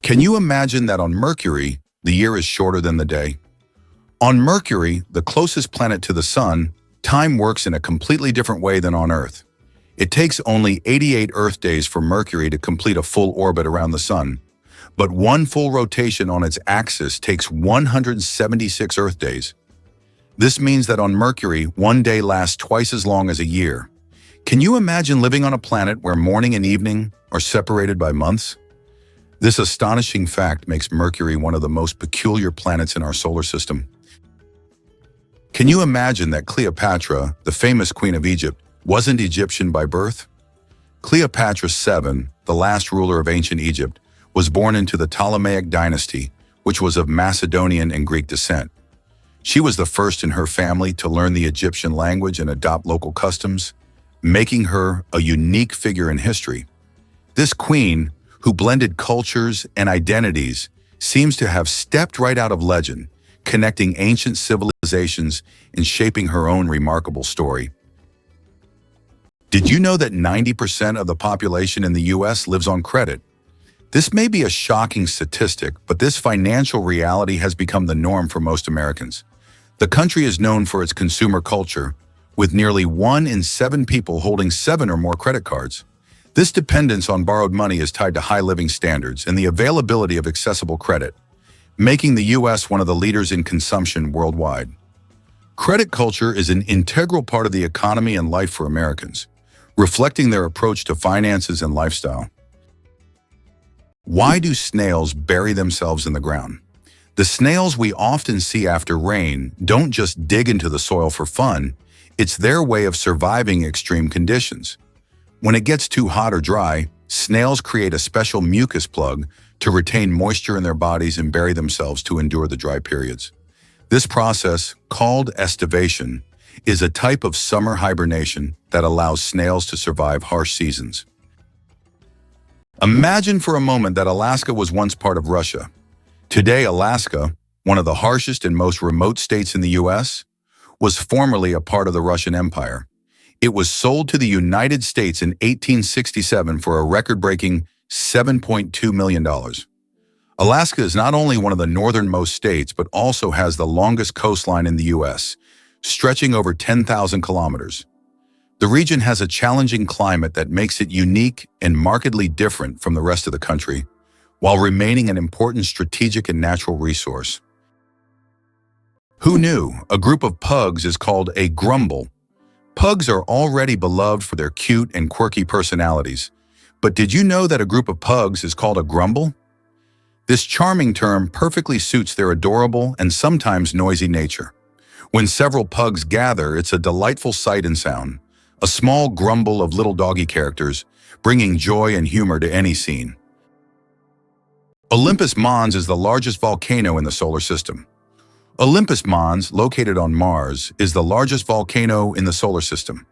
Can you imagine that on Mercury, the year is shorter than the day? On Mercury, the closest planet to the Sun, time works in a completely different way than on Earth. It takes only 88 Earth days for Mercury to complete a full orbit around the Sun, but one full rotation on its axis takes 176 Earth days. This means that on Mercury, one day lasts twice as long as a year. Can you imagine living on a planet where morning and evening are separated by months? This astonishing fact makes Mercury one of the most peculiar planets in our solar system. Can you imagine that Cleopatra, the famous queen of Egypt, wasn't Egyptian by birth? Cleopatra VII, the last ruler of ancient Egypt, was born into the Ptolemaic dynasty, which was of Macedonian and Greek descent. She was the first in her family to learn the Egyptian language and adopt local customs, making her a unique figure in history. This queen, who blended cultures and identities, seems to have stepped right out of legend, connecting ancient civilizations and shaping her own remarkable story. Did you know that 90% of the population in the US lives on credit? This may be a shocking statistic, but this financial reality has become the norm for most Americans. The country is known for its consumer culture, with nearly 1 in 7 people holding 7 or more credit cards. This dependence on borrowed money is tied to high living standards and the availability of accessible credit, making the U.S. one of the leaders in consumption worldwide. Credit culture is an integral part of the economy and life for Americans, reflecting their approach to finances and lifestyle. Why do snails bury themselves in the ground? The snails we often see after rain don't just dig into the soil for fun, it's their way of surviving extreme conditions. When it gets too hot or dry, snails create a special mucus plug to retain moisture in their bodies and bury themselves to endure the dry periods. This process, called estivation, is a type of summer hibernation that allows snails to survive harsh seasons. Imagine for a moment that Alaska was once part of Russia. Today, Alaska, one of the harshest and most remote states in the U.S., was formerly a part of the Russian Empire. It was sold to the United States in 1867 for a record-breaking $7.2 million. Alaska is not only one of the northernmost states, but also has the longest coastline in the U.S., stretching over 10,000 kilometers. The region has a challenging climate that makes it unique and markedly different from the rest of the country, while remaining an important strategic and natural resource. Who knew a group of pugs is called a grumble? Pugs are already beloved for their cute and quirky personalities, but did you know that a group of pugs is called a grumble? This charming term perfectly suits their adorable and sometimes noisy nature. When several pugs gather, it's a delightful sight and sound, a small grumble of little doggy characters, bringing joy and humor to any scene. Olympus Mons is the largest volcano in the solar system. Olympus Mons, located on Mars, is the largest volcano in the solar system.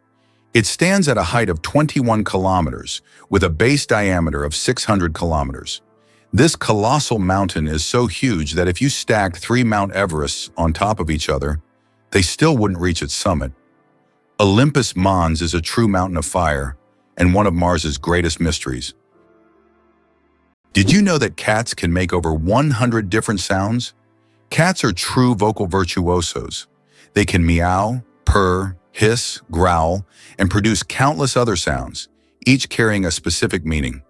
It stands at a height of 21 kilometers, with a base diameter of 600 kilometers. This colossal mountain is so huge that if you stacked 3 Mount Everests on top of each other, they still wouldn't reach its summit. Olympus Mons is a true mountain of fire and one of Mars's greatest mysteries. Did you know that cats can make over 100 different sounds? Cats are true vocal virtuosos. They can meow, purr, hiss, growl, and produce countless other sounds, each carrying a specific meaning.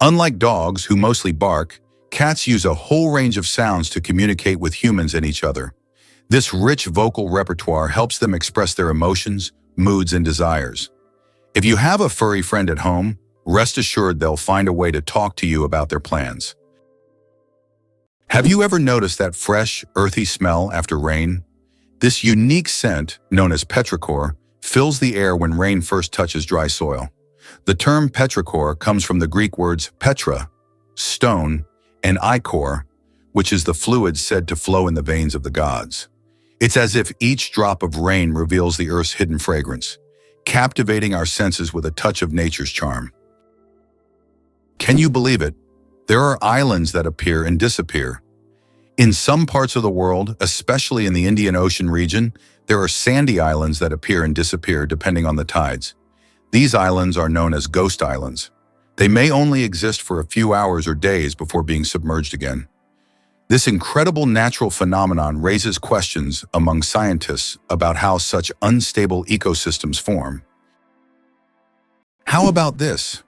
Unlike dogs, who mostly bark, cats use a whole range of sounds to communicate with humans and each other. This rich vocal repertoire helps them express their emotions, moods, and desires. If you have a furry friend at home, rest assured they'll find a way to talk to you about their plans. Have you ever noticed that fresh, earthy smell after rain? This unique scent, known as petrichor, fills the air when rain first touches dry soil. The term petrichor comes from the Greek words petra, stone, and ichor, which is the fluid said to flow in the veins of the gods. It's as if each drop of rain reveals the earth's hidden fragrance, captivating our senses with a touch of nature's charm. Can you believe it? There are islands that appear and disappear. In some parts of the world, especially in the Indian Ocean region, there are sandy islands that appear and disappear depending on the tides. These islands are known as ghost islands. They may only exist for a few hours or days before being submerged again. This incredible natural phenomenon raises questions among scientists about how such unstable ecosystems form. How about this?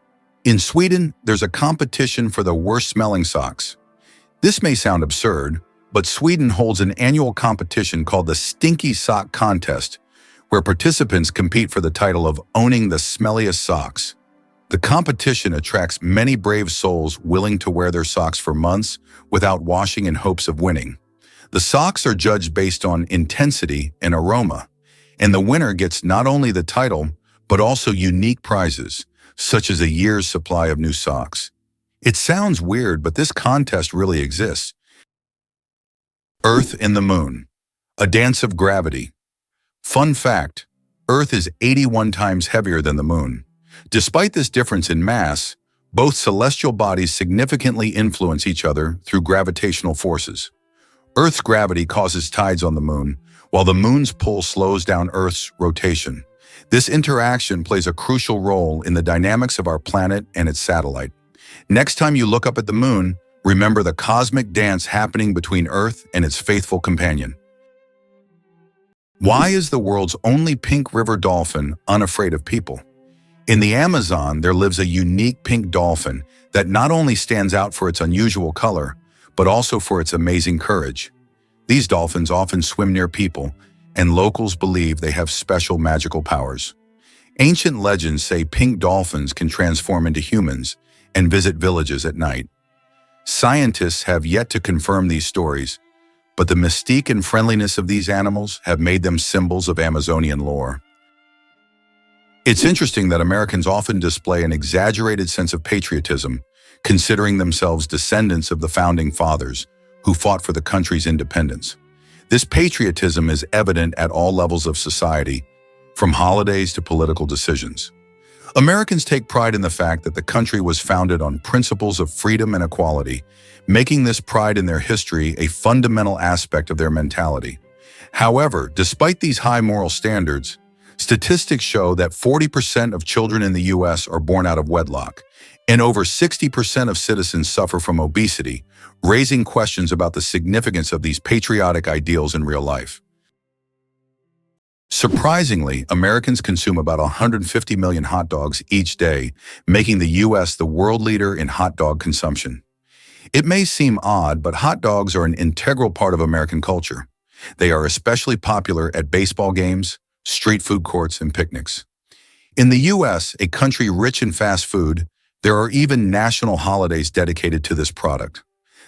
In Sweden, there's a competition for the worst-smelling socks. This may sound absurd, but Sweden holds an annual competition called the Stinky Sock Contest, where participants compete for the title of owning the smelliest socks. The competition attracts many brave souls willing to wear their socks for months without washing in hopes of winning. The socks are judged based on intensity and aroma, and the winner gets not only the title, but also unique prizes, such as a year's supply of new socks. It sounds weird, but this contest really exists. Earth and the Moon, a dance of gravity. Fun fact, Earth is 81 times heavier than the Moon. Despite this difference in mass, both celestial bodies significantly influence each other through gravitational forces. Earth's gravity causes tides on the Moon, while the Moon's pull slows down Earth's rotation. This interaction plays a crucial role in the dynamics of our planet and its satellite. Next time you look up at the Moon, remember the cosmic dance happening between Earth and its faithful companion. Why is the world's only pink river dolphin unafraid of people? In the Amazon, there lives a unique pink dolphin that not only stands out for its unusual color, but also for its amazing courage. These dolphins often swim near people, and locals believe they have special magical powers. Ancient legends say pink dolphins can transform into humans and visit villages at night. Scientists have yet to confirm these stories, but the mystique and friendliness of these animals have made them symbols of Amazonian lore. It's interesting that Americans often display an exaggerated sense of patriotism, considering themselves descendants of the founding fathers who fought for the country's independence. This patriotism is evident at all levels of society, from holidays to political decisions. Americans take pride in the fact that the country was founded on principles of freedom and equality, making this pride in their history a fundamental aspect of their mentality. However, despite these high moral standards, statistics show that 40% of children in the U.S. are born out of wedlock, and over 60% of citizens suffer from obesity, raising questions about the significance of these patriotic ideals in real life. Surprisingly, Americans consume about 150 million hot dogs each day, making the U.S. the world leader in hot dog consumption. It may seem odd, but hot dogs are an integral part of American culture. They are especially popular at baseball games, street food courts, and picnics. In the U.S., a country rich in fast food, there are even national holidays dedicated to this product.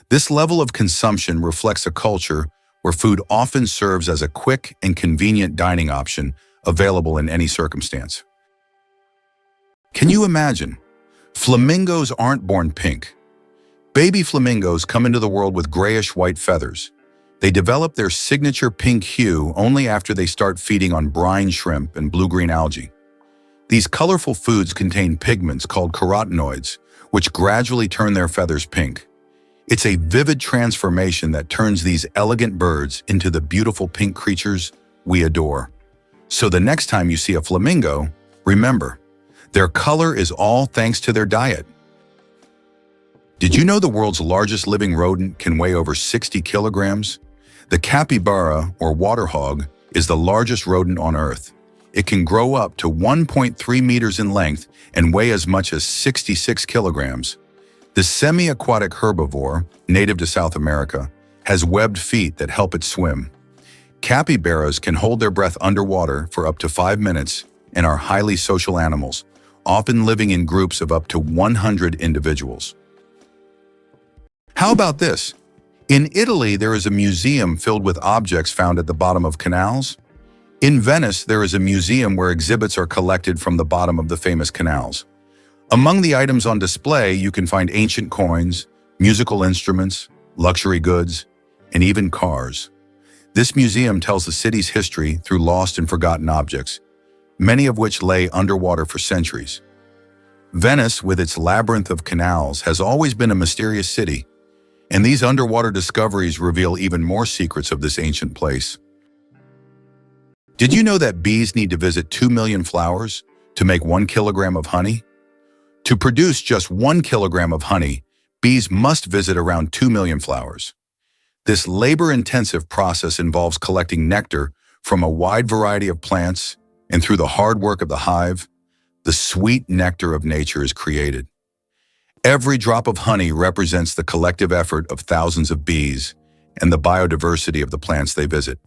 This level of consumption reflects a culture where food often serves as a quick and convenient dining option available in any circumstance. Can you imagine? Flamingos aren't born pink. Baby flamingos come into the world with grayish-white feathers. They develop their signature pink hue only after they start feeding on brine shrimp and blue-green algae. These colorful foods contain pigments called carotenoids, which gradually turn their feathers pink. It's a vivid transformation that turns these elegant birds into the beautiful pink creatures we adore. So the next time you see a flamingo, remember, their color is all thanks to their diet. Did you know the world's largest living rodent can weigh over 60 kilograms? The capybara, or water hog, is the largest rodent on Earth. It can grow up to 1.3 meters in length and weigh as much as 66 kilograms. The semi-aquatic herbivore, native to South America, has webbed feet that help it swim. Capybaras can hold their breath underwater for up to 5 minutes and are highly social animals, often living in groups of up to 100 individuals. How about this? In Italy, there is a museum filled with objects found at the bottom of canals. In Venice, there is a museum where exhibits are collected from the bottom of the famous canals. Among the items on display, you can find ancient coins, musical instruments, luxury goods, and even cars. This museum tells the city's history through lost and forgotten objects, many of which lay underwater for centuries. Venice, with its labyrinth of canals, has always been a mysterious city, and these underwater discoveries reveal even more secrets of this ancient place. Did you know that bees need to visit 2 million flowers to make 1 kilogram of honey? To produce just 1 kilogram of honey, bees must visit around 2 million flowers. This labor-intensive process involves collecting nectar from a wide variety of plants, and through the hard work of the hive, the sweet nectar of nature is created. Every drop of honey represents the collective effort of thousands of bees and the biodiversity of the plants they visit.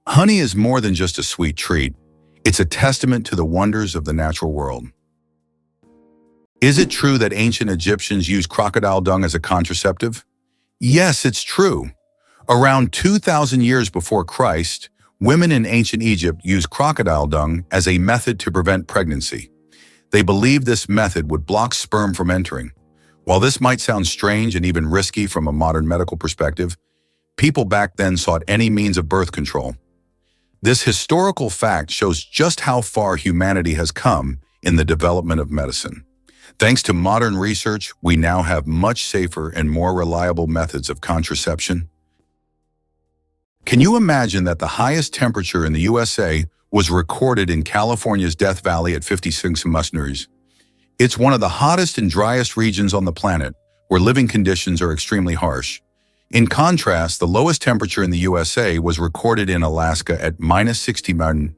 Honey is more than just a sweet treat. It's a testament to the wonders of the natural world. Is it true that ancient Egyptians used crocodile dung as a contraceptive? Yes, it's true. Around 2,000 years before Christ, women in ancient Egypt used crocodile dung as a method to prevent pregnancy. They believed this method would block sperm from entering. While this might sound strange and even risky from a modern medical perspective, people back then sought any means of birth control. This historical fact shows just how far humanity has come in the development of medicine. Thanks to modern research, we now have much safer and more reliable methods of contraception. Can you imagine that the highest temperature in the USA was recorded in California's Death Valley at 56 degrees? It's one of the hottest and driest regions on the planet, where living conditions are extremely harsh. In contrast, the lowest temperature in the USA was recorded in Alaska at -60.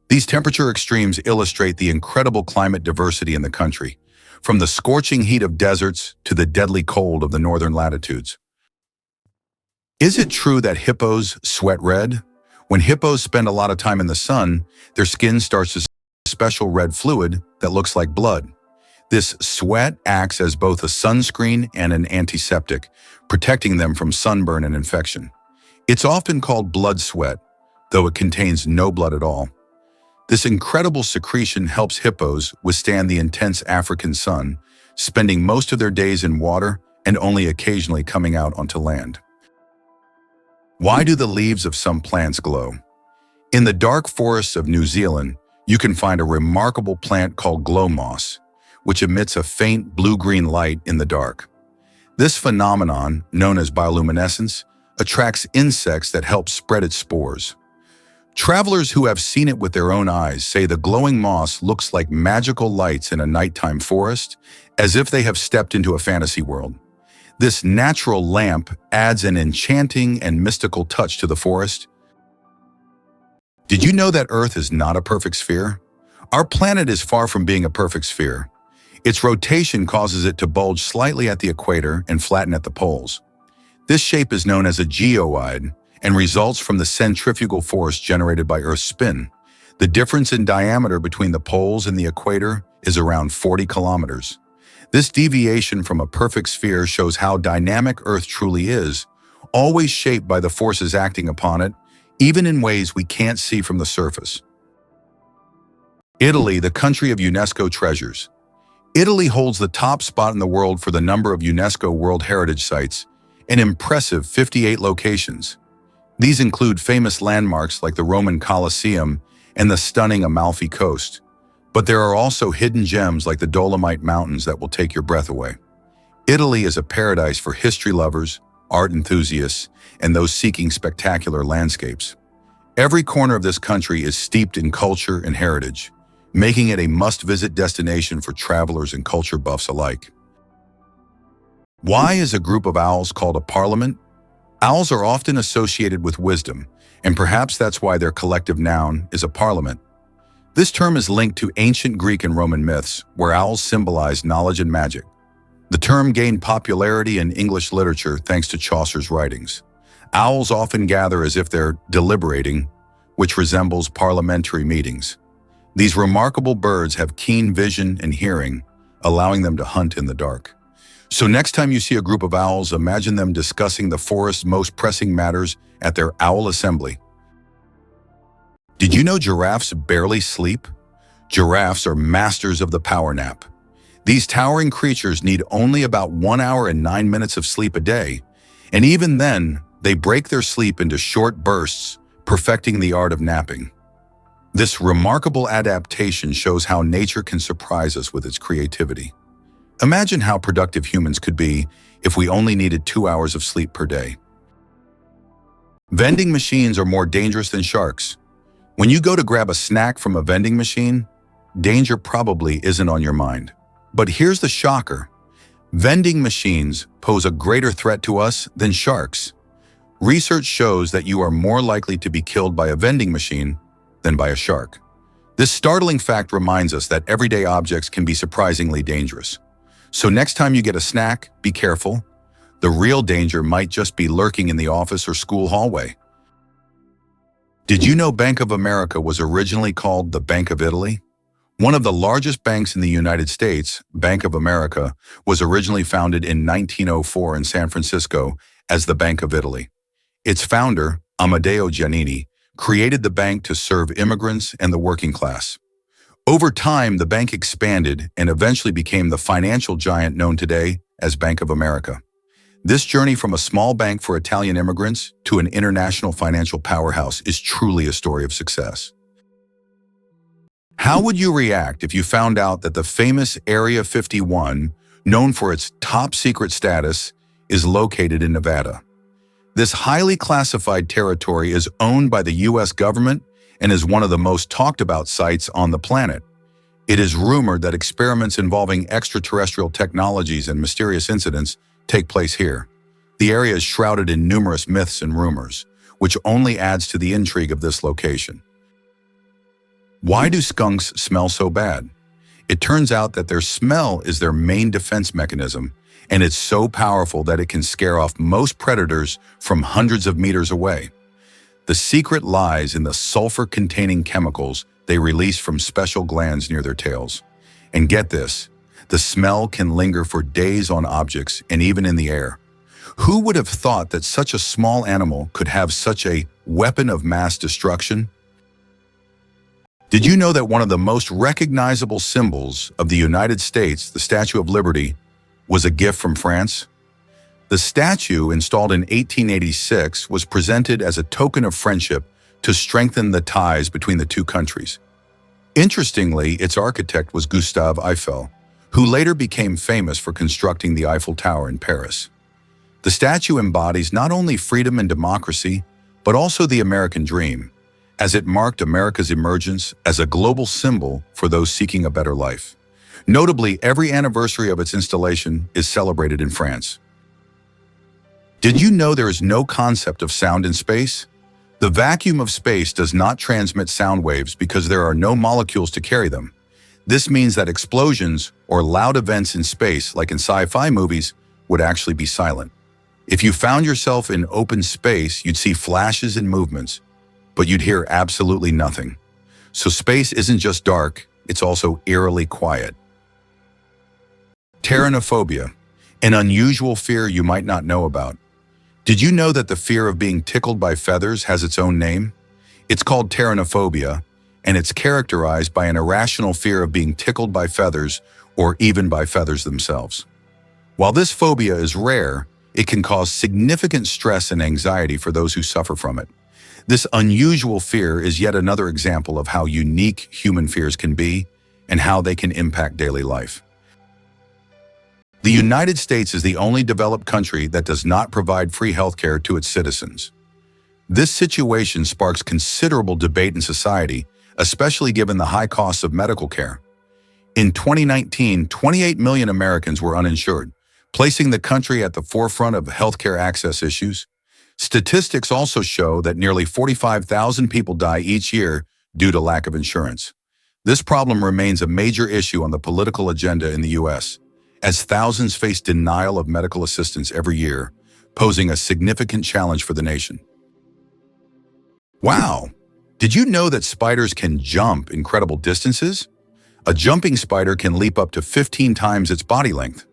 These temperature extremes illustrate the incredible climate diversity in the country, from the scorching heat of deserts to the deadly cold of the northern latitudes. Is it true that hippos sweat red? When hippos spend a lot of time in the sun, their skin starts to special red fluid that looks like blood. This sweat acts as both a sunscreen and an antiseptic, protecting them from sunburn and infection. It's often called blood sweat, though it contains no blood at all. This incredible secretion helps hippos withstand the intense African sun, spending most of their days in water and only occasionally coming out onto land. Why do the leaves of some plants glow? In the dark forests of New Zealand, you can find a remarkable plant called glow moss, which emits a faint blue-green light in the dark. This phenomenon, known as bioluminescence, attracts insects that help spread its spores. Travelers who have seen it with their own eyes say the glowing moss looks like magical lights in a nighttime forest, as if they have stepped into a fantasy world. This natural lamp adds an enchanting and mystical touch to the forest. Did you know that Earth is not a perfect sphere? Our planet is far from being a perfect sphere. Its rotation causes it to bulge slightly at the equator and flatten at the poles. This shape is known as a geoid and results from the centrifugal force generated by Earth's spin. The difference in diameter between the poles and the equator is around 40 kilometers. This deviation from a perfect sphere shows how dynamic Earth truly is, always shaped by the forces acting upon it, even in ways we can't see from the surface. Italy, the country of UNESCO treasures. Italy holds the top spot in the world for the number of UNESCO World Heritage Sites, an impressive 58 locations. These include famous landmarks like the Roman Colosseum and the stunning Amalfi Coast. But there are also hidden gems like the Dolomite Mountains that will take your breath away. Italy is a paradise for history lovers, art enthusiasts, and those seeking spectacular landscapes. Every corner of this country is steeped in culture and heritage, making it a must-visit destination for travelers and culture buffs alike. Why is a group of owls called a parliament? Owls are often associated with wisdom, and perhaps that's why their collective noun is a parliament. This term is linked to ancient Greek and Roman myths, where owls symbolize knowledge and magic. The term gained popularity in English literature thanks to Chaucer's writings. Owls often gather as if they're deliberating, which resembles parliamentary meetings. These remarkable birds have keen vision and hearing, allowing them to hunt in the dark. So next time you see a group of owls, imagine them discussing the forest's most pressing matters at their owl assembly. Did you know giraffes barely sleep? Giraffes are masters of the power nap. These towering creatures need only about 1 hour and 9 minutes of sleep a day, and even then, they break their sleep into short bursts, perfecting the art of napping. This remarkable adaptation shows how nature can surprise us with its creativity. Imagine how productive humans could be if we only needed 2 hours of sleep per day. Vending machines are more dangerous than sharks. When you go to grab a snack from a vending machine, danger probably isn't on your mind. But here's the shocker. Vending machines pose a greater threat to us than sharks. Research shows that you are more likely to be killed by a vending machine than by a shark. This startling fact reminds us that everyday objects can be surprisingly dangerous. So next time you get a snack, be careful. The real danger might just be lurking in the office or school hallway. Did you know Bank of America was originally called the Bank of Italy? One of the largest banks in the United States, Bank of America, was originally founded in 1904 in San Francisco as the Bank of Italy. Its founder, Amedeo Giannini, created the bank to serve immigrants and the working class. Over time, the bank expanded and eventually became the financial giant known today as Bank of America. This journey from a small bank for Italian immigrants to an international financial powerhouse is truly a story of success. How would you react if you found out that the famous Area 51, known for its top secret status, is located in Nevada? This highly classified territory is owned by the U.S. government and is one of the most talked about sites on the planet. It is rumored that experiments involving extraterrestrial technologies and mysterious incidents take place here. The area is shrouded in numerous myths and rumors, which only adds to the intrigue of this location. Why do skunks smell so bad? It turns out that their smell is their main defense mechanism, and it's so powerful that it can scare off most predators from hundreds of meters away. The secret lies in the sulfur-containing chemicals they release from special glands near their tails. And get this, the smell can linger for days on objects and even in the air. Who would have thought that such a small animal could have such a weapon of mass destruction? Did you know that one of the most recognizable symbols of the United States, the Statue of Liberty, was a gift from France? The statue, installed in 1886, was presented as a token of friendship to strengthen the ties between the two countries. Interestingly, its architect was Gustave Eiffel, who later became famous for constructing the Eiffel Tower in Paris. The statue embodies not only freedom and democracy, but also the American dream, as it marked America's emergence as a global symbol for those seeking a better life. Notably, every anniversary of its installation is celebrated in France. Did you know there is no concept of sound in space? The vacuum of space does not transmit sound waves because there are no molecules to carry them. This means that explosions or loud events in space, like in sci-fi movies, would actually be silent. If you found yourself in open space, you'd see flashes and movements, but you'd hear absolutely nothing. So space isn't just dark, it's also eerily quiet. Pteronophobia, an unusual fear you might not know about. Did you know that the fear of being tickled by feathers has its own name? It's called pteronophobia, and it's characterized by an irrational fear of being tickled by feathers or even by feathers themselves. While this phobia is rare, it can cause significant stress and anxiety for those who suffer from it. This unusual fear is yet another example of how unique human fears can be and how they can impact daily life. The United States is the only developed country that does not provide free healthcare to its citizens. This situation sparks considerable debate in society, especially given the high costs of medical care. In 2019, 28 million Americans were uninsured, placing the country at the forefront of healthcare access issues. Statistics also show that nearly 45,000 people die each year due to lack of insurance. This problem remains a major issue on the political agenda in the U.S., as thousands face denial of medical assistance every year, posing a significant challenge for the nation. Wow! Did you know that spiders can jump incredible distances? A jumping spider can leap up to 15 times its body length.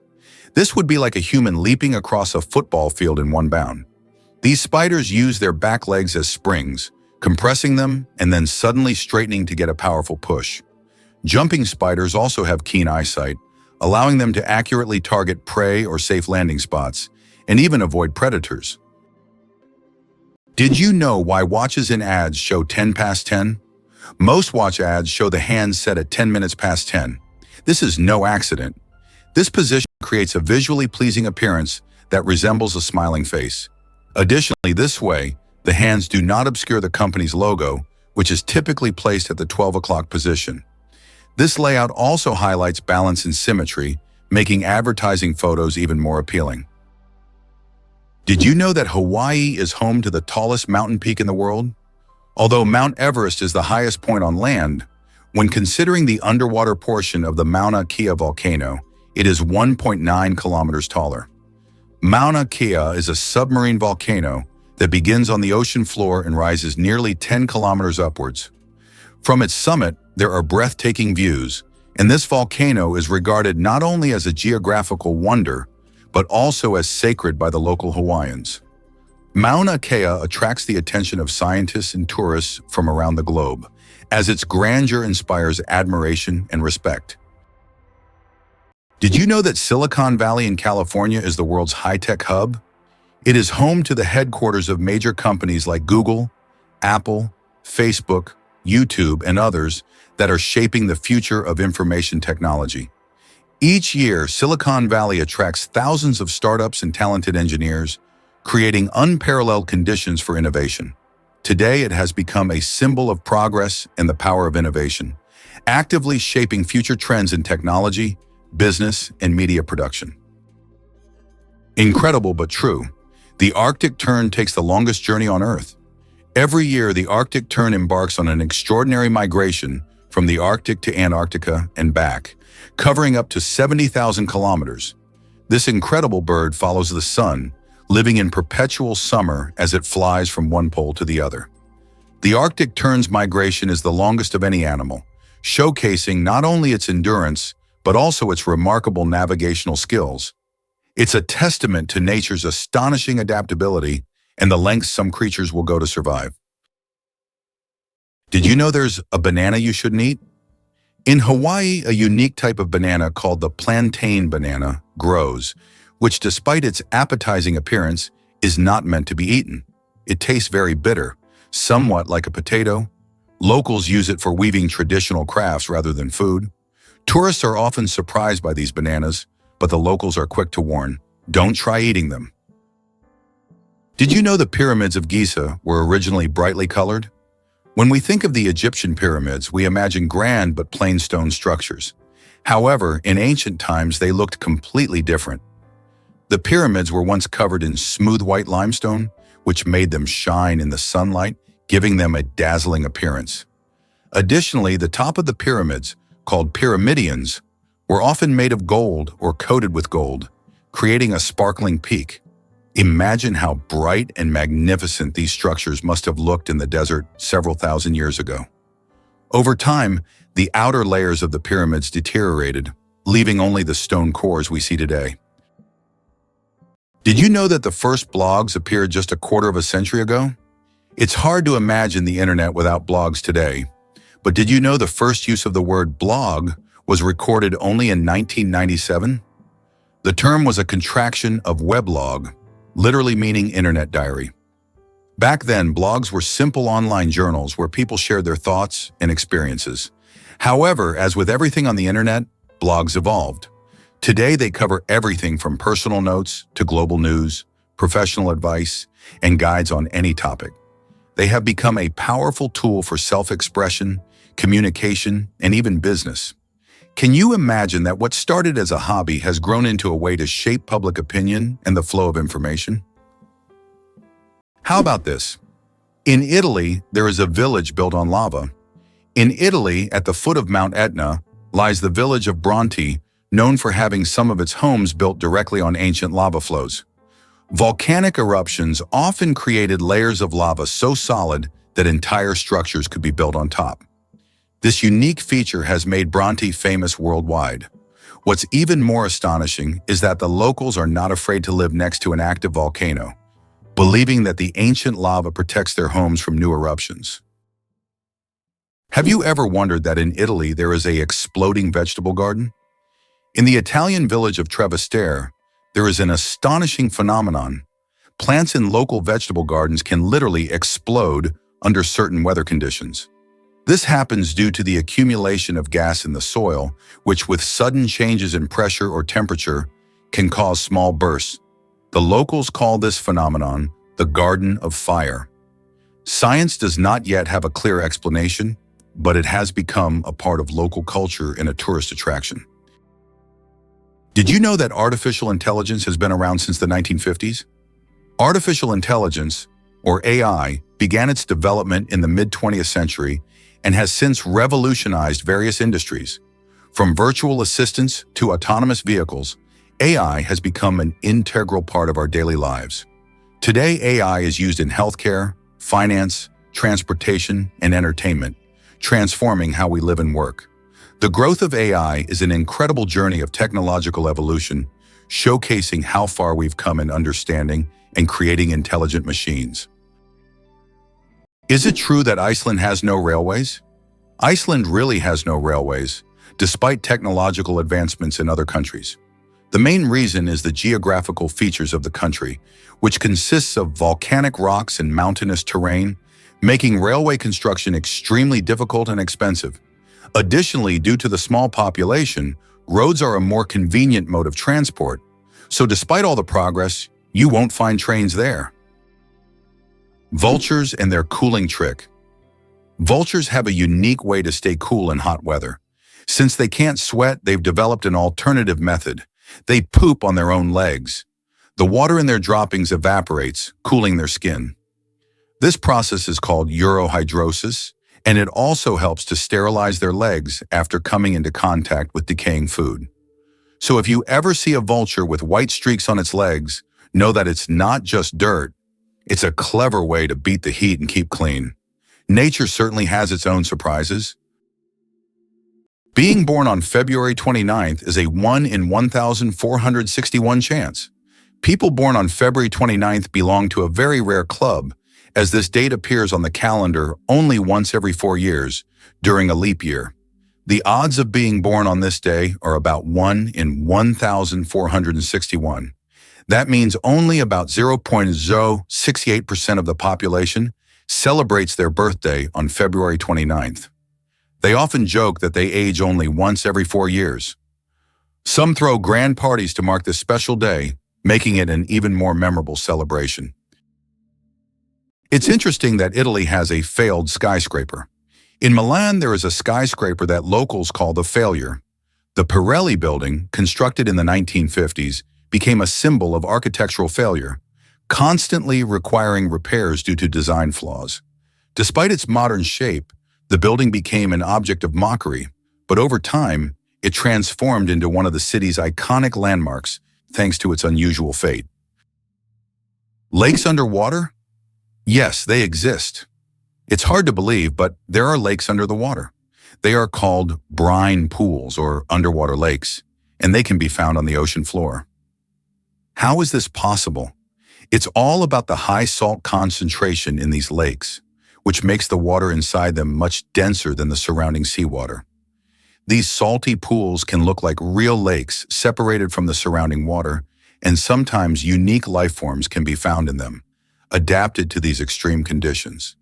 This would be like a human leaping across a football field in one bound. These spiders use their back legs as springs, compressing them and then suddenly straightening to get a powerful push. Jumping spiders also have keen eyesight, allowing them to accurately target prey or safe landing spots, and even avoid predators. Did you know why watches in ads show 10 past 10? Most watch ads show the hands set at 10 minutes past 10. This is no accident. This position creates a visually pleasing appearance that resembles a smiling face. Additionally, this way, the hands do not obscure the company's logo, which is typically placed at the 12 o'clock position. This layout also highlights balance and symmetry, making advertising photos even more appealing. Did you know that Hawaii is home to the tallest mountain peak in the world? Although Mount Everest is the highest point on land, when considering the underwater portion of the Mauna Kea volcano, it is 1.9 kilometers taller. Mauna Kea is a submarine volcano that begins on the ocean floor and rises nearly 10 kilometers upwards. From its summit, there are breathtaking views, and this volcano is regarded not only as a geographical wonder, but also as sacred by the local Hawaiians. Mauna Kea attracts the attention of scientists and tourists from around the globe, as its grandeur inspires admiration and respect. Did you know that Silicon Valley in California is the world's high-tech hub? It is home to the headquarters of major companies like Google, Apple, Facebook, YouTube, and others that are shaping the future of information technology. Each year, Silicon Valley attracts thousands of startups and talented engineers, creating unparalleled conditions for innovation. Today, it has become a symbol of progress and the power of innovation, actively shaping future trends in technology, business, and media production. Incredible but true, the Arctic Tern takes the longest journey on Earth. Every year, the Arctic Tern embarks on an extraordinary migration from the Arctic to Antarctica and back, covering up to 70,000 kilometers. This incredible bird follows the sun, living in perpetual summer as it flies from one pole to the other. The Arctic Tern's migration is the longest of any animal, showcasing not only its endurance, but also its remarkable navigational skills. It's a testament to nature's astonishing adaptability and the lengths some creatures will go to survive. Did you know there's a banana you shouldn't eat? In Hawaii, a unique type of banana called the plantain banana grows, which despite its appetizing appearance, is not meant to be eaten. It tastes very bitter, somewhat like a potato. Locals use it for weaving traditional crafts rather than food. Tourists are often surprised by these bananas, but the locals are quick to warn, don't try eating them. Did you know the pyramids of Giza were originally brightly colored? When we think of the Egyptian pyramids, we imagine grand but plain stone structures. However, in ancient times, they looked completely different. The pyramids were once covered in smooth white limestone, which made them shine in the sunlight, giving them a dazzling appearance. Additionally, the top of the pyramids, called pyramidions, were often made of gold or coated with gold, creating a sparkling peak. Imagine how bright and magnificent these structures must have looked in the desert several thousand years ago. Over time, the outer layers of the pyramids deteriorated, leaving only the stone cores we see today. Did you know that the first blogs appeared just a quarter of a century ago? It's hard to imagine the internet without blogs today, but did you know the first use of the word blog was recorded only in 1997? The term was a contraction of weblog, literally meaning internet diary. Back then, blogs were simple online journals where people shared their thoughts and experiences. However, as with everything on the internet, blogs evolved. Today, they cover everything from personal notes to global news, professional advice, and guides on any topic. They have become a powerful tool for self-expression, communication, and even business. Can you imagine that what started as a hobby has grown into a way to shape public opinion and the flow of information? How about this? In Italy, there is a village built on lava. In Italy, at the foot of Mount Etna, lies the village of Bronte, known for having some of its homes built directly on ancient lava flows. Volcanic eruptions often created layers of lava so solid that entire structures could be built on top. This unique feature has made Bronte famous worldwide. What's even more astonishing is that the locals are not afraid to live next to an active volcano, believing that the ancient lava protects their homes from new eruptions. Have you ever wondered that in Italy there is an exploding vegetable garden? In the Italian village of Trevestare, there is an astonishing phenomenon. Plants in local vegetable gardens can literally explode under certain weather conditions. This happens due to the accumulation of gas in the soil, which with sudden changes in pressure or temperature can cause small bursts. The locals call this phenomenon the Garden of Fire. Science does not yet have a clear explanation, but it has become a part of local culture and a tourist attraction. Did you know that artificial intelligence has been around since the 1950s? Artificial intelligence, or AI, began its development in the mid-20th century and has since revolutionized various industries. From virtual assistants to autonomous vehicles, AI has become an integral part of our daily lives. Today, AI is used in healthcare, finance, transportation, and entertainment, transforming how we live and work. The growth of AI is an incredible journey of technological evolution, showcasing how far we've come in understanding and creating intelligent machines. Is it true that Iceland has no railways? Iceland really has no railways, despite technological advancements in other countries. The main reason is the geographical features of the country, which consists of volcanic rocks and mountainous terrain, making railway construction extremely difficult and expensive. Additionally, due to the small population, roads are a more convenient mode of transport. So despite all the progress, you won't find trains there. Vultures and their cooling trick. Vultures have a unique way to stay cool in hot weather. Since they can't sweat, they've developed an alternative method. They poop on their own legs. The water in their droppings evaporates, cooling their skin. This process is called urohydrosis, and it also helps to sterilize their legs after coming into contact with decaying food. So if you ever see a vulture with white streaks on its legs, know that it's not just dirt. It's a clever way to beat the heat and keep clean. Nature certainly has its own surprises. Being born on February 29th is a 1 in 1,461 chance. People born on February 29th belong to a very rare club, as this date appears on the calendar only once every 4 years, during a leap year. The odds of being born on this day are about 1 in 1,461. That means only about 0.068% of the population celebrates their birthday on February 29th. They often joke that they age only once every 4 years. Some throw grand parties to mark this special day, making it an even more memorable celebration. It's interesting that Italy has a failed skyscraper. In Milan, there is a skyscraper that locals call the Failure. The Pirelli building, constructed in the 1950s, became a symbol of architectural failure, constantly requiring repairs due to design flaws. Despite its modern shape, the building became an object of mockery, but over time, it transformed into one of the city's iconic landmarks thanks to its unusual fate. Lakes underwater? Yes, they exist. It's hard to believe, but there are lakes under the water. They are called brine pools or underwater lakes, and they can be found on the ocean floor. How is this possible? It's all about the high salt concentration in these lakes, which makes the water inside them much denser than the surrounding seawater. These salty pools can look like real lakes separated from the surrounding water, and sometimes unique life forms can be found in them, adapted to these extreme conditions.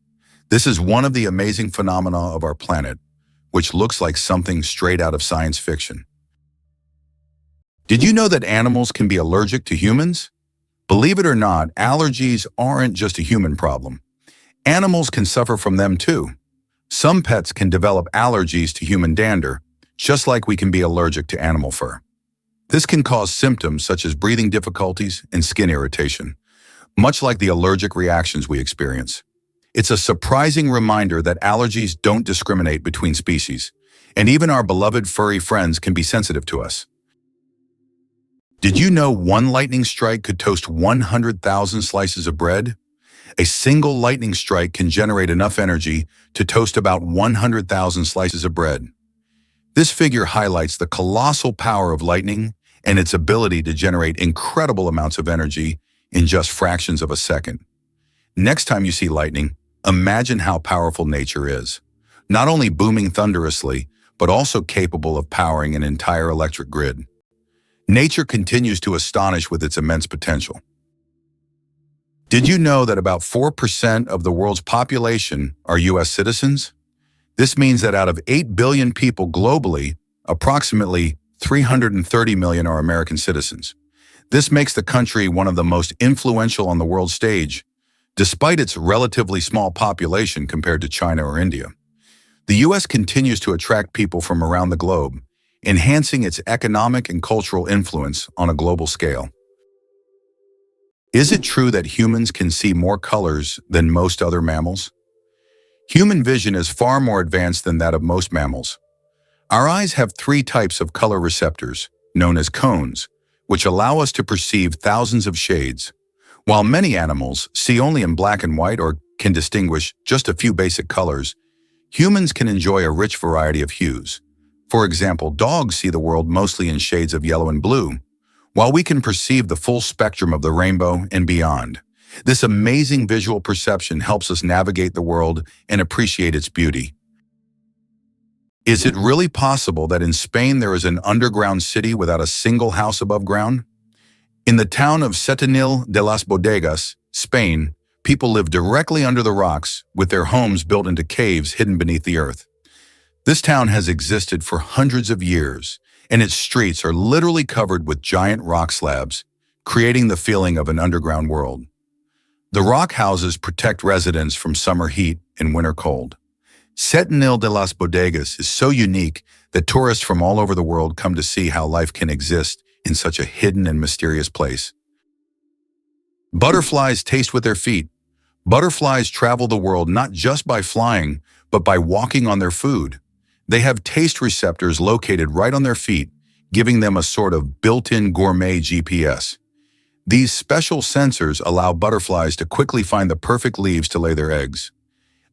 This is one of the amazing phenomena of our planet, which looks like something straight out of science fiction. Did you know that animals can be allergic to humans? Believe it or not, allergies aren't just a human problem. Animals can suffer from them too. Some pets can develop allergies to human dander, just like we can be allergic to animal fur. This can cause symptoms such as breathing difficulties and skin irritation, much like the allergic reactions we experience. It's a surprising reminder that allergies don't discriminate between species, and even our beloved furry friends can be sensitive to us. Did you know one lightning strike could toast 100,000 slices of bread? A single lightning strike can generate enough energy to toast about 100,000 slices of bread. This figure highlights the colossal power of lightning and its ability to generate incredible amounts of energy in just fractions of a second. Next time you see lightning, imagine how powerful nature is, not only booming thunderously, but also capable of powering an entire electric grid. Nature continues to astonish with its immense potential. Did you know that about 4% of the world's population are U.S. citizens? This means that out of 8 billion people globally, approximately 330 million are American citizens. This makes the country one of the most influential on the world stage, despite its relatively small population compared to China or India. The U.S. continues to attract people from around the globe, enhancing its economic and cultural influence on a global scale. Is it true that humans can see more colors than most other mammals? Human vision is far more advanced than that of most mammals. Our eyes have three types of color receptors, known as cones, which allow us to perceive thousands of shades. While many animals see only in black and white or can distinguish just a few basic colors, humans can enjoy a rich variety of hues. For example, dogs see the world mostly in shades of yellow and blue, while we can perceive the full spectrum of the rainbow and beyond. This amazing visual perception helps us navigate the world and appreciate its beauty. Is it really possible that in Spain there is an underground city without a single house above ground? In the town of Setenil de las Bodegas, Spain, people live directly under the rocks with their homes built into caves hidden beneath the earth. This town has existed for hundreds of years, and its streets are literally covered with giant rock slabs, creating the feeling of an underground world. The rock houses protect residents from summer heat and winter cold. Setenil de las Bodegas is so unique that tourists from all over the world come to see how life can exist in such a hidden and mysterious place. Butterflies taste with their feet. Butterflies travel the world not just by flying, but by walking on their food. They have taste receptors located right on their feet, giving them a sort of built-in gourmet GPS. These special sensors allow butterflies to quickly find the perfect leaves to lay their eggs.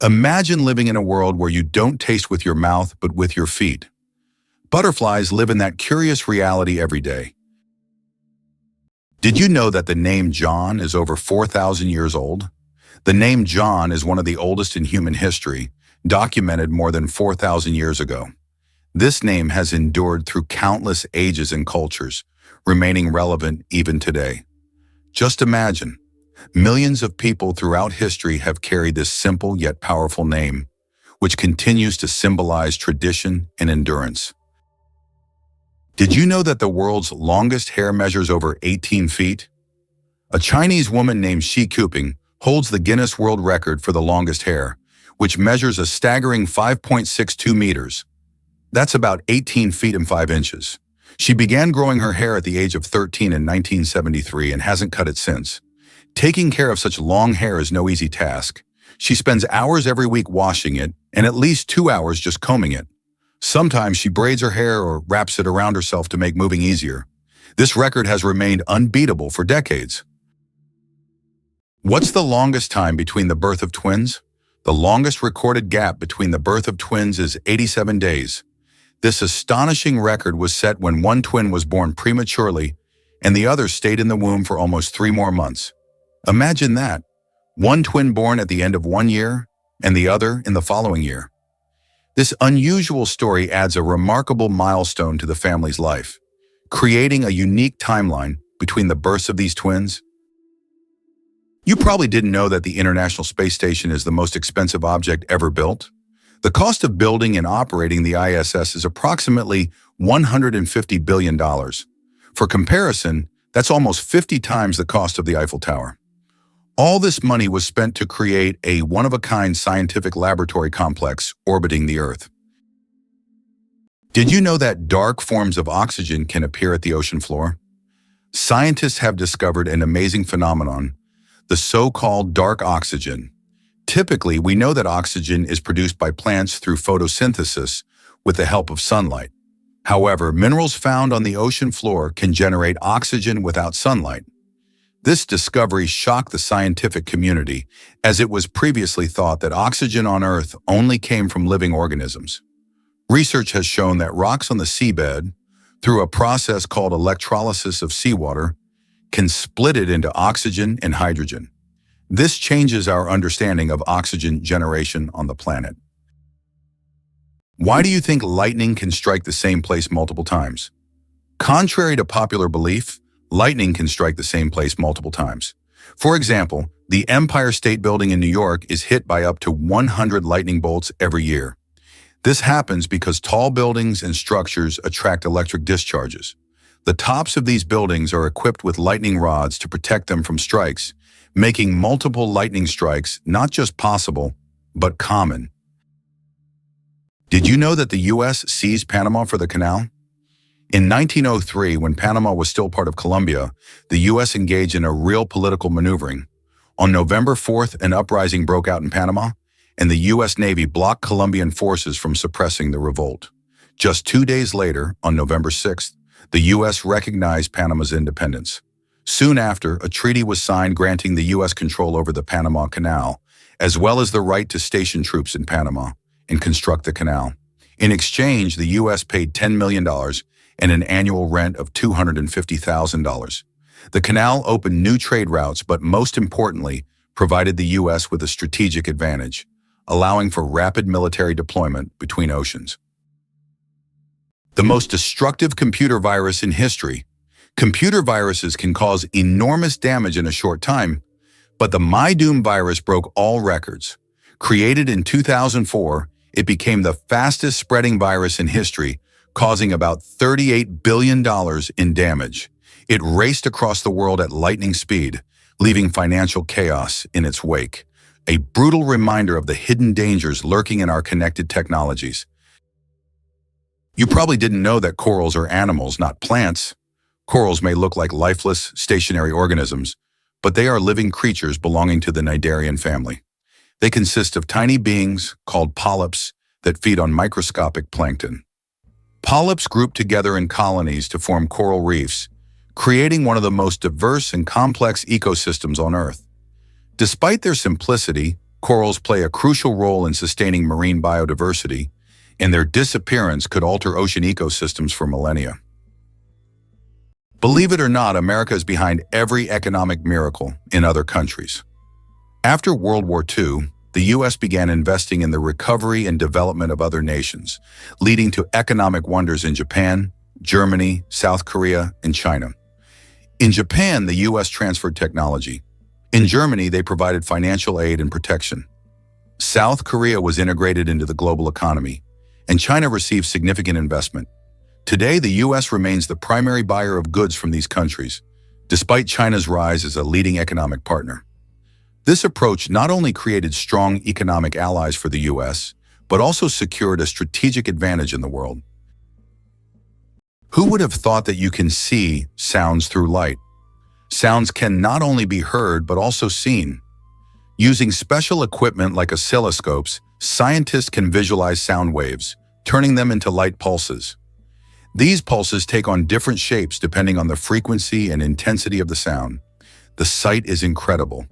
Imagine living in a world where you don't taste with your mouth, but with your feet. Butterflies live in that curious reality every day. Did you know that the name John is over 4,000 years old? The name John is one of the oldest in human history, documented more than 4,000 years ago. This name has endured through countless ages and cultures, remaining relevant even today. Just imagine, millions of people throughout history have carried this simple yet powerful name, which continues to symbolize tradition and endurance. Did you know that the world's longest hair measures over 18 feet? A Chinese woman named Shi Kuping holds the Guinness World Record for the longest hair, which measures a staggering 5.62 meters. That's about 18 feet and 5 inches. She began growing her hair at the age of 13 in 1973 and hasn't cut it since. Taking care of such long hair is no easy task. She spends hours every week washing it and at least 2 hours just combing it. Sometimes she braids her hair or wraps it around herself to make moving easier. This record has remained unbeatable for decades. What's the longest time between the birth of twins? The longest recorded gap between the birth of twins is 87 days. This astonishing record was set when one twin was born prematurely and the other stayed in the womb for almost 3 more months. Imagine that, one twin born at the end of 1 year and the other in the following year. This unusual story adds a remarkable milestone to the family's life, creating a unique timeline between the births of these twins. You probably didn't know that the International Space Station is the most expensive object ever built. The cost of building and operating the ISS is approximately $150 billion. For comparison, that's almost 50 times the cost of the Eiffel Tower. All this money was spent to create a one-of-a-kind scientific laboratory complex orbiting the Earth. Did you know that dark forms of oxygen can appear at the ocean floor? Scientists have discovered an amazing phenomenon, the so-called dark oxygen. Typically, we know that oxygen is produced by plants through photosynthesis with the help of sunlight. However, minerals found on the ocean floor can generate oxygen without sunlight. This discovery shocked the scientific community, as it was previously thought that oxygen on Earth only came from living organisms. Research has shown that rocks on the seabed, through a process called electrolysis of seawater, can split it into oxygen and hydrogen. This changes our understanding of oxygen generation on the planet. Why do you think lightning can strike the same place multiple times? Contrary to popular belief, lightning can strike the same place multiple times. For example, the Empire State Building in New York is hit by up to 100 lightning bolts every year. This happens because tall buildings and structures attract electric discharges. The tops of these buildings are equipped with lightning rods to protect them from strikes, making multiple lightning strikes not just possible, but common. Did you know that the U.S. seized Panama for the canal? In 1903, when Panama was still part of Colombia, the U.S. engaged in a real political maneuvering. On November 4th, an uprising broke out in Panama, and the U.S. Navy blocked Colombian forces from suppressing the revolt. Just 2 days later, on November 6th, the U.S. recognized Panama's independence. Soon after, a treaty was signed granting the U.S. control over the Panama Canal, as well as the right to station troops in Panama and construct the canal. In exchange, the U.S. paid $10 million and an annual rent of $250,000. The canal opened new trade routes, but most importantly, provided the U.S. with a strategic advantage, allowing for rapid military deployment between oceans. The most destructive computer virus in history. Computer viruses can cause enormous damage in a short time, but the MyDoom virus broke all records. Created in 2004, it became the fastest spreading virus in history, causing about $38 billion in damage. It raced across the world at lightning speed, leaving financial chaos in its wake. A brutal reminder of the hidden dangers lurking in our connected technologies. You probably didn't know that corals are animals, not plants. Corals may look like lifeless, stationary organisms, but they are living creatures belonging to the Cnidarian family. They consist of tiny beings called polyps that feed on microscopic plankton. Polyps group together in colonies to form coral reefs, creating one of the most diverse and complex ecosystems on Earth. Despite their simplicity, corals play a crucial role in sustaining marine biodiversity, and their disappearance could alter ocean ecosystems for millennia. Believe it or not, America is behind every economic miracle in other countries. After World War II, the U.S. began investing in the recovery and development of other nations, leading to economic wonders in Japan, Germany, South Korea, and China. In Japan, the U.S. transferred technology. In Germany, they provided financial aid and protection. South Korea was integrated into the global economy, and China received significant investment. Today, the U.S. remains the primary buyer of goods from these countries, despite China's rise as a leading economic partner. This approach not only created strong economic allies for the U.S., but also secured a strategic advantage in the world. Who would have thought that you can see sounds through light? Sounds can not only be heard, but also seen. Using special equipment like oscilloscopes, scientists can visualize sound waves, turning them into light pulses. These pulses take on different shapes depending on the frequency and intensity of the sound. The sight is incredible.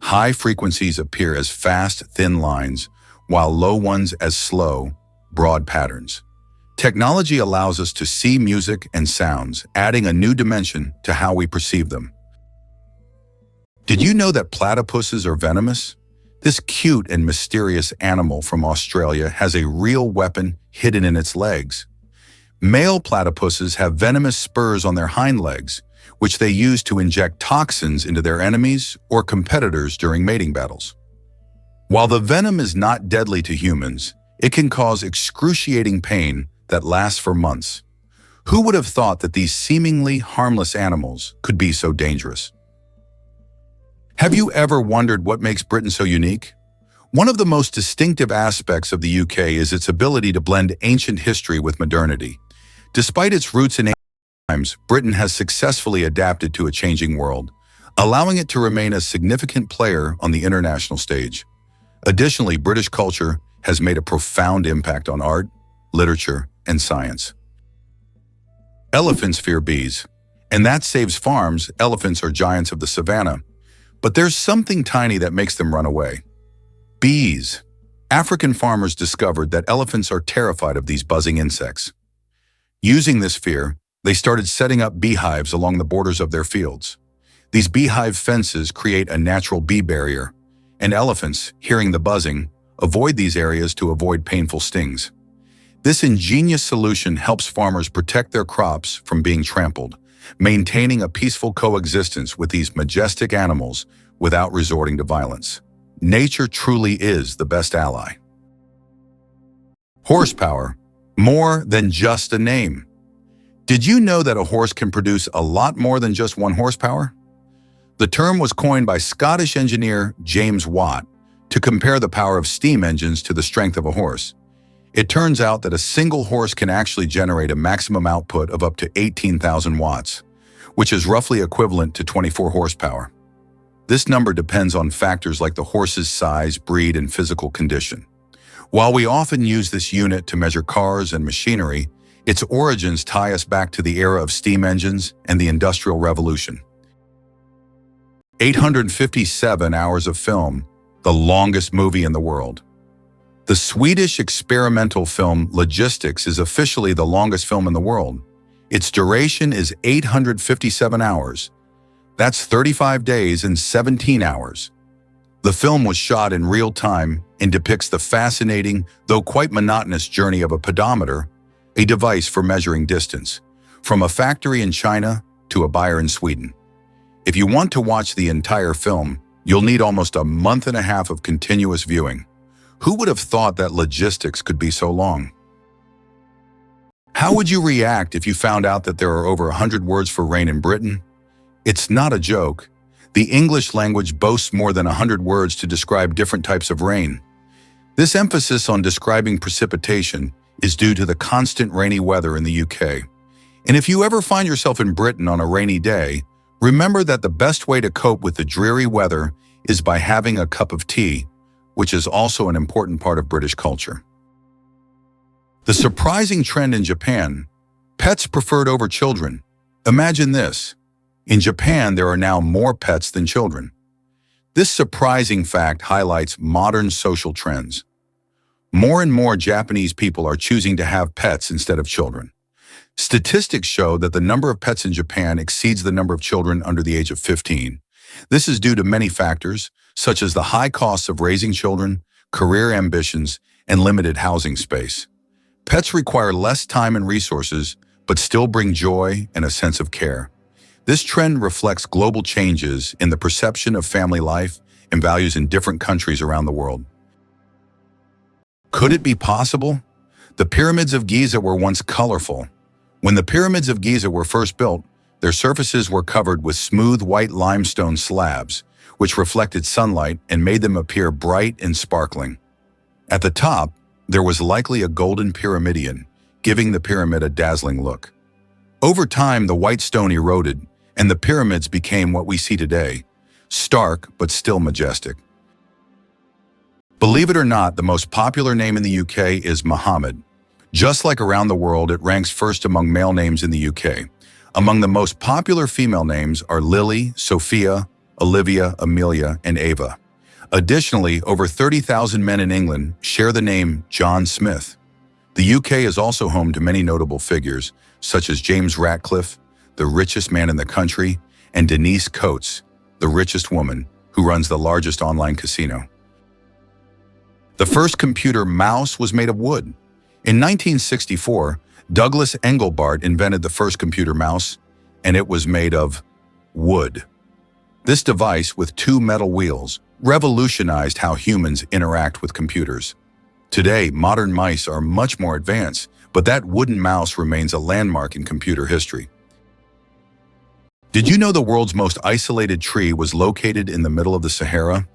High frequencies appear as fast, thin lines, while low ones as slow, broad patterns. Technology allows us to see music and sounds, adding a new dimension to how we perceive them. Did you know that platypuses are venomous? This cute and mysterious animal from Australia has a real weapon hidden in its legs. Male platypuses have venomous spurs on their hind legs, which they use to inject toxins into their enemies or competitors during mating battles. While the venom is not deadly to humans, it can cause excruciating pain that lasts for months. Who would have thought that these seemingly harmless animals could be so dangerous? Have you ever wondered what makes Britain so unique? One of the most distinctive aspects of the UK is its ability to blend ancient history with modernity. Despite its roots in ancient times, Britain has successfully adapted to a changing world, allowing it to remain a significant player on the international stage. Additionally, British culture has made a profound impact on art, literature, and science. Elephants fear bees, and that saves farms. Elephants are giants of the savannah, but there's something tiny that makes them run away. Bees. African farmers discovered that elephants are terrified of these buzzing insects. Using this fear, they started setting up beehives along the borders of their fields. These beehive fences create a natural bee barrier, and elephants, hearing the buzzing, avoid these areas to avoid painful stings. This ingenious solution helps farmers protect their crops from being trampled, maintaining a peaceful coexistence with these majestic animals without resorting to violence. Nature truly is the best ally. Horsepower. More than just a name. Did you know that a horse can produce a lot more than just 1 horsepower? The term was coined by Scottish engineer James Watt to compare the power of steam engines to the strength of a horse. It turns out that a single horse can actually generate a maximum output of up to 18,000 watts, which is roughly equivalent to 24 horsepower. This number depends on factors like the horse's size, breed, and physical condition. While we often use this unit to measure cars and machinery, its origins tie us back to the era of steam engines and the Industrial Revolution. 857 hours of film, the longest movie in the world. The Swedish experimental film Logistics is officially the longest film in the world. Its duration is 857 hours. That's 35 days and 17 hours. The film was shot in real time and depicts the fascinating, though quite monotonous journey of a pedometer, a device for measuring distance, from a factory in China to a buyer in Sweden. If you want to watch the entire film, you'll need almost a month and a half of continuous viewing. Who would have thought that Logistics could be so long? How would you react if you found out that there are over 100 words for rain in Britain? It's not a joke. The English language boasts more than 100 words to describe different types of rain. This emphasis on describing precipitation is due to the constant rainy weather in the UK. And if you ever find yourself in Britain on a rainy day, remember that the best way to cope with the dreary weather is by having a cup of tea, which is also an important part of British culture. The surprising trend in Japan: pets preferred over children. Imagine this. In Japan, there are now more pets than children. This surprising fact highlights modern social trends. More and more Japanese people are choosing to have pets instead of children. Statistics show that the number of pets in Japan exceeds the number of children under the age of 15. This is due to many factors, such as the high costs of raising children, career ambitions, and limited housing space. Pets require less time and resources, but still bring joy and a sense of care. This trend reflects global changes in the perception of family life and values in different countries around the world. Could it be possible? The pyramids of Giza were once colorful. When the pyramids of Giza were first built, their surfaces were covered with smooth white limestone slabs, which reflected sunlight and made them appear bright and sparkling. At the top, there was likely a golden pyramidion, giving the pyramid a dazzling look. Over time, the white stone eroded, and the pyramids became what we see today, stark but still majestic. Believe it or not, the most popular name in the UK is Mohammed. Just like around the world, it ranks first among male names in the UK. Among the most popular female names are Lily, Sophia, Olivia, Amelia, and Ava. Additionally, over 30,000 men in England share the name John Smith. The UK is also home to many notable figures, such as James Ratcliffe, the richest man in the country, and Denise Coates, the richest woman, who runs the largest online casino. The first computer mouse was made of wood. In 1964, Douglas Engelbart invented the first computer mouse, and it was made of wood. This device, with two metal wheels, revolutionized how humans interact with computers. Today, modern mice are much more advanced, but that wooden mouse remains a landmark in computer history. Did you know the world's most isolated tree was located in the middle of the Sahara?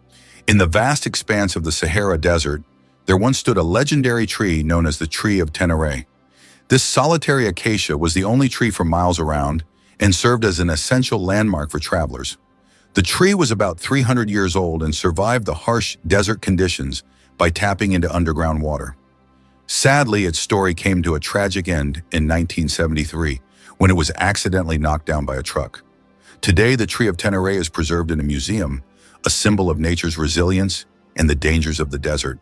In the vast expanse of the Sahara Desert, there once stood a legendary tree known as the Tree of Tenere. This solitary acacia was the only tree for miles around and served as an essential landmark for travelers. The tree was about 300 years old and survived the harsh desert conditions by tapping into underground water. Sadly, its story came to a tragic end in 1973 when it was accidentally knocked down by a truck. Today, the Tree of Tenere is preserved in a museum, a symbol of nature's resilience and the dangers of the desert.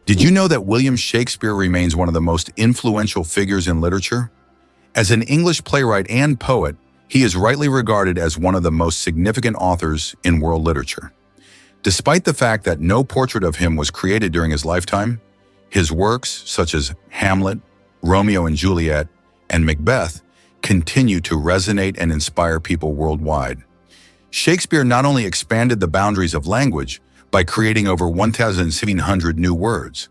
Did you know that William Shakespeare remains one of the most influential figures in literature? As an English playwright and poet, he is rightly regarded as one of the most significant authors in world literature. Despite the fact that no portrait of him was created during his lifetime, his works, such as Hamlet, Romeo and Juliet, and Macbeth, continue to resonate and inspire people worldwide. Shakespeare not only expanded the boundaries of language by creating over 1,700 new words,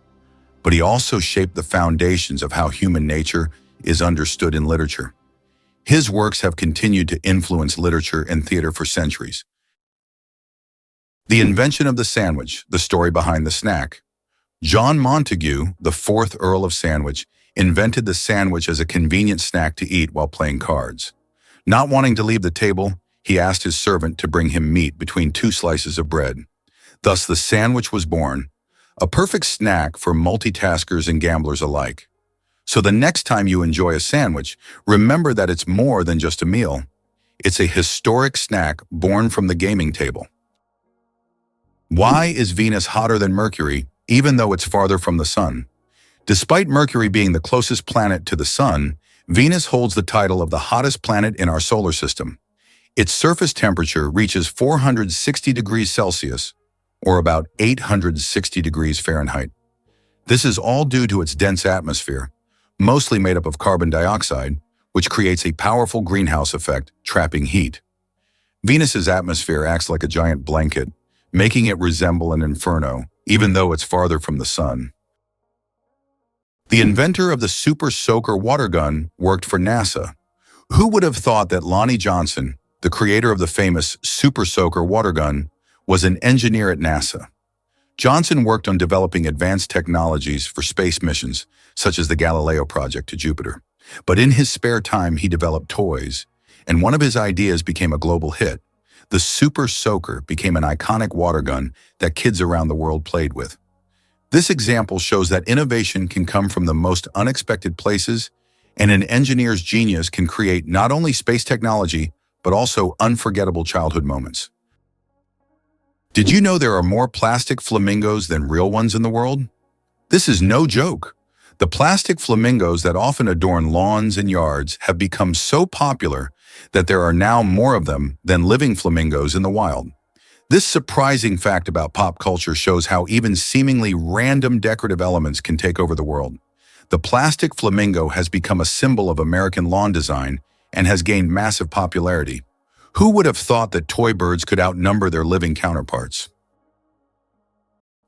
but he also shaped the foundations of how human nature is understood in literature. His works have continued to influence literature and theater for centuries. The invention of the sandwich, the story behind the snack. John Montagu, the fourth Earl of Sandwich, invented the sandwich as a convenient snack to eat while playing cards. Not wanting to leave the table, he asked his servant to bring him meat between two slices of bread. Thus the sandwich was born, a perfect snack for multitaskers and gamblers alike. So the next time you enjoy a sandwich, remember that it's more than just a meal. It's a historic snack born from the gaming table. Why is Venus hotter than Mercury, even though it's farther from the Sun? Despite Mercury being the closest planet to the Sun, Venus holds the title of the hottest planet in our solar system. Its surface temperature reaches 460 degrees Celsius, or about 860 degrees Fahrenheit. This is all due to its dense atmosphere, mostly made up of carbon dioxide, which creates a powerful greenhouse effect, trapping heat. Venus's atmosphere acts like a giant blanket, making it resemble an inferno, even though it's farther from the Sun. The inventor of the Super Soaker water gun worked for NASA. Who would have thought that Lonnie Johnson, the creator of the famous Super Soaker water gun, was an engineer at NASA? Johnson worked on developing advanced technologies for space missions, such as the Galileo project to Jupiter. But in his spare time, he developed toys, and one of his ideas became a global hit. The Super Soaker became an iconic water gun that kids around the world played with. This example shows that innovation can come from the most unexpected places, and an engineer's genius can create not only space technology, but also unforgettable childhood moments. Did you know there are more plastic flamingos than real ones in the world? This is no joke. The plastic flamingos that often adorn lawns and yards have become so popular that there are now more of them than living flamingos in the wild. This surprising fact about pop culture shows how even seemingly random decorative elements can take over the world. The plastic flamingo has become a symbol of American lawn design and has gained massive popularity. Who would have thought that toy birds could outnumber their living counterparts?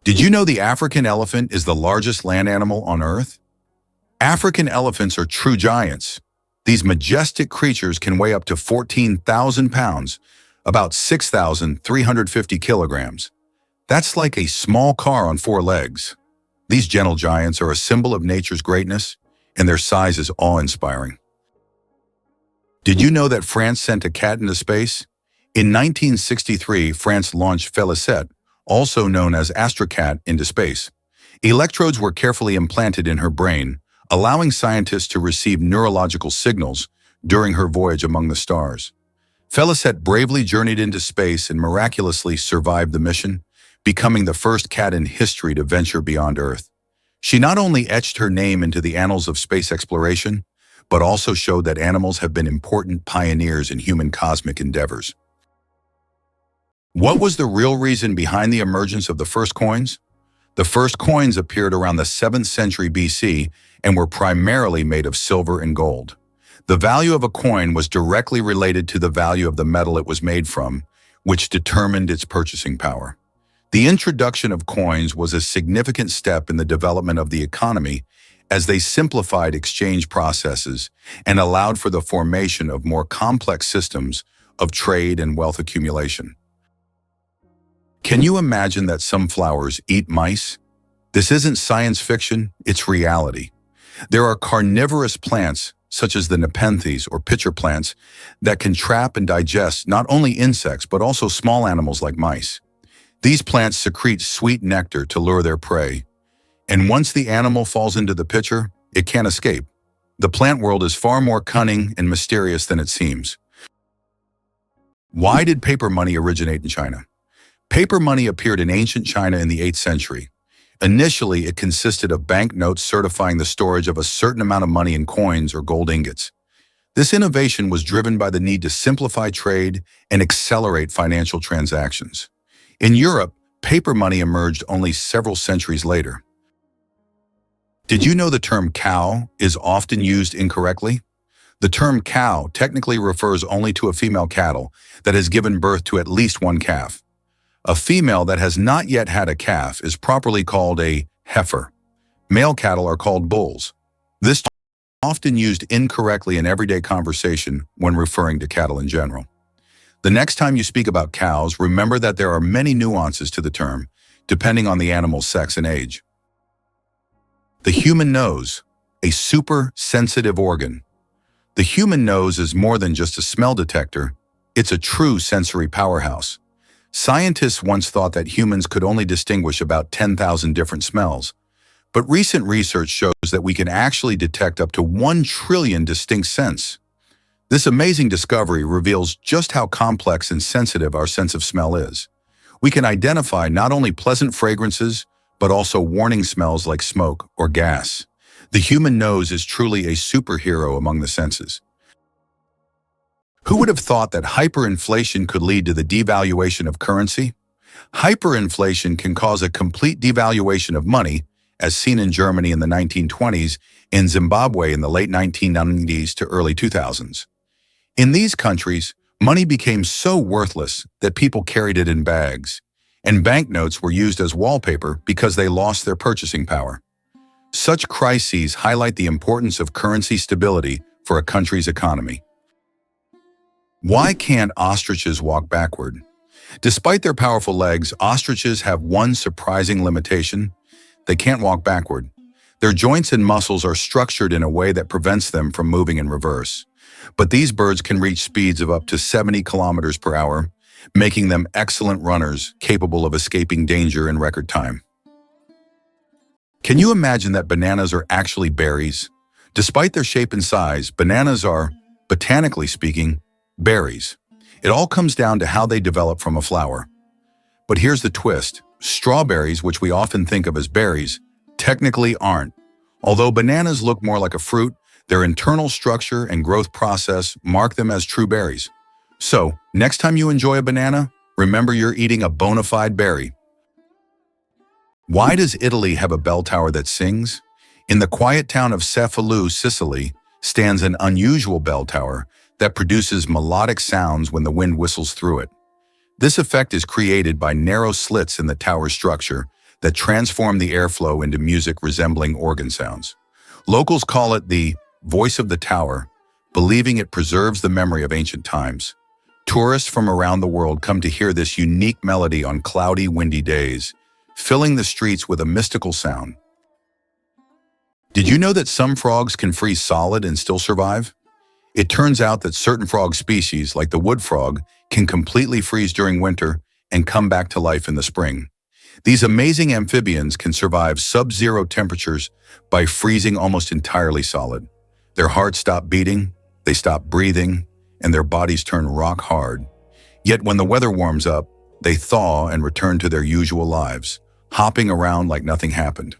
Did you know the African elephant is the largest land animal on Earth? African elephants are true giants. These majestic creatures can weigh up to 14,000 pounds, about 6,350 kilograms. That's like a small car on four legs. These gentle giants are a symbol of nature's greatness, and their size is awe-inspiring. Did you know that France sent a cat into space? In 1963, France launched Félicette, also known as Astrocat, into space. Electrodes were carefully implanted in her brain, allowing scientists to receive neurological signals during her voyage among the stars. Félicette bravely journeyed into space and miraculously survived the mission, becoming the first cat in history to venture beyond Earth. She not only etched her name into the annals of space exploration, but also showed that animals have been important pioneers in human cosmic endeavors. What was the real reason behind the emergence of the first coins? The first coins appeared around the 7th century BC and were primarily made of silver and gold. The value of a coin was directly related to the value of the metal it was made from, which determined its purchasing power. The introduction of coins was a significant step in the development of the economy, as they simplified exchange processes and allowed for the formation of more complex systems of trade and wealth accumulation. Can you imagine that some flowers eat mice? This isn't science fiction, it's reality. There are carnivorous plants, such as the Nepenthes or pitcher plants, that can trap and digest not only insects but also small animals like mice. These plants secrete sweet nectar to lure their prey, and once the animal falls into the pitcher, it can't escape. The plant world is far more cunning and mysterious than it seems. Why did paper money originate in China? Paper money appeared in ancient China in the 8th century. Initially, it consisted of banknotes certifying the storage of a certain amount of money in coins or gold ingots. This innovation was driven by the need to simplify trade and accelerate financial transactions. In Europe, paper money emerged only several centuries later. Did you know the term cow is often used incorrectly? The term cow technically refers only to a female cattle that has given birth to at least one calf. A female that has not yet had a calf is properly called a heifer. Male cattle are called bulls. This term is often used incorrectly in everyday conversation when referring to cattle in general. The next time you speak about cows, remember that there are many nuances to the term, depending on the animal's sex and age. The human nose, a super sensitive organ. The human nose is more than just a smell detector. It's a true sensory powerhouse. Scientists once thought that humans could only distinguish about 10,000 different smells, but recent research shows that we can actually detect up to 1 trillion distinct scents. This amazing discovery reveals just how complex and sensitive our sense of smell is. We can identify not only pleasant fragrances, but also warning smells like smoke or gas. The human nose is truly a superhero among the senses. Who would have thought that hyperinflation could lead to the devaluation of currency? Hyperinflation can cause a complete devaluation of money, as seen in Germany in the 1920s, in Zimbabwe in the late 1990s to early 2000s. In these countries, money became so worthless that people carried it in bags, and banknotes were used as wallpaper because they lost their purchasing power. Such crises highlight the importance of currency stability for a country's economy. Why can't ostriches walk backward? Despite their powerful legs, ostriches have one surprising limitation: they can't walk backward. Their joints and muscles are structured in a way that prevents them from moving in reverse. But these birds can reach speeds of up to 70 kilometers per hour, making them excellent runners capable of escaping danger in record time. Can you imagine that bananas are actually berries? Despite their shape and size, bananas are, botanically speaking, berries. It all comes down to how they develop from a flower. But here's the twist. Strawberries, which we often think of as berries, technically aren't. Although bananas look more like a fruit, their internal structure and growth process mark them as true berries. So, next time you enjoy a banana, remember you're eating a bona fide berry. Why does Italy have a bell tower that sings? In the quiet town of Cefalù, Sicily, stands an unusual bell tower that produces melodic sounds when the wind whistles through it. This effect is created by narrow slits in the tower's structure that transform the airflow into music resembling organ sounds. Locals call it the voice of the tower, believing it preserves the memory of ancient times. Tourists from around the world come to hear this unique melody on cloudy, windy days, filling the streets with a mystical sound. Did you know that some frogs can freeze solid and still survive? It turns out that certain frog species, like the wood frog, can completely freeze during winter and come back to life in the spring. These amazing amphibians can survive sub-zero temperatures by freezing almost entirely solid. Their hearts stop beating, they stop breathing, and their bodies turn rock hard. Yet when the weather warms up, they thaw and return to their usual lives, hopping around like nothing happened.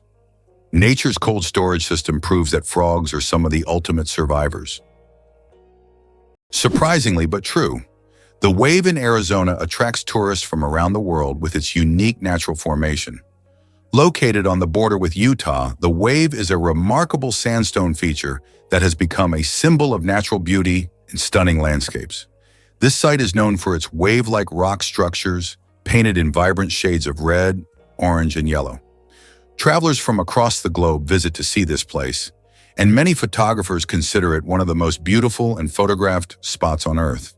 Nature's cold storage system proves that frogs are some of the ultimate survivors. Surprisingly but true, the wave in Arizona attracts tourists from around the world with its unique natural formation. Located on the border with Utah, the wave is a remarkable sandstone feature that has become a symbol of natural beauty and stunning landscapes. This site is known for its wave-like rock structures, painted in vibrant shades of red, orange, and yellow. Travelers from across the globe visit to see this place, and many photographers consider it one of the most beautiful and photographed spots on Earth.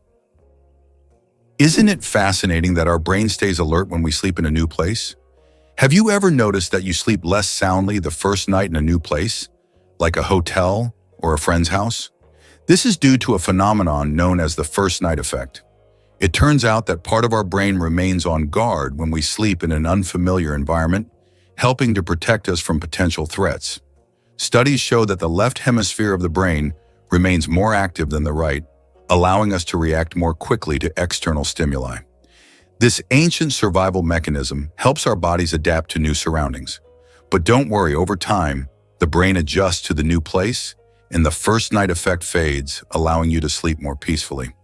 Isn't it fascinating that our brain stays alert when we sleep in a new place? Have you ever noticed that you sleep less soundly the first night in a new place, like a hotel or a friend's house? This is due to a phenomenon known as the first night effect. It turns out that part of our brain remains on guard when we sleep in an unfamiliar environment, helping to protect us from potential threats. Studies show that the left hemisphere of the brain remains more active than the right, allowing us to react more quickly to external stimuli. This ancient survival mechanism helps our bodies adapt to new surroundings. But don't worry, over time, the brain adjusts to the new place, and the first night effect fades, allowing you to sleep more peacefully.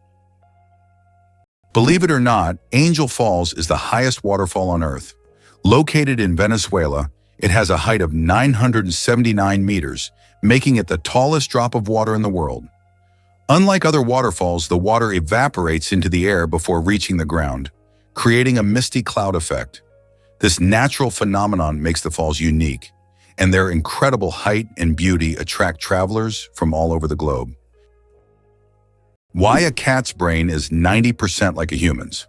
Believe it or not, Angel Falls is the highest waterfall on Earth. Located in Venezuela, it has a height of 979 meters, making it the tallest drop of water in the world. Unlike other waterfalls, the water evaporates into the air before reaching the ground, creating a misty cloud effect. This natural phenomenon makes the falls unique, and their incredible height and beauty attract travelers from all over the globe. Why a cat's brain is 90% like a human's.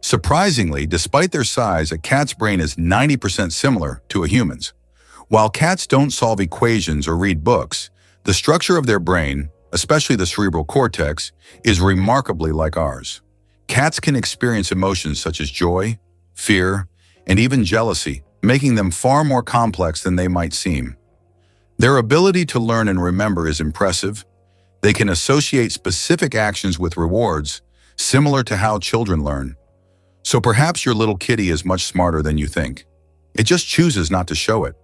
Surprisingly, despite their size, a cat's brain is 90% similar to a human's. While cats don't solve equations or read books, the structure of their brain, especially the cerebral cortex, is remarkably like ours. Cats can experience emotions such as joy, fear, and even jealousy, making them far more complex than they might seem. Their ability to learn and remember is impressive. They can associate specific actions with rewards, similar to how children learn. So perhaps your little kitty is much smarter than you think. It just chooses not to show it.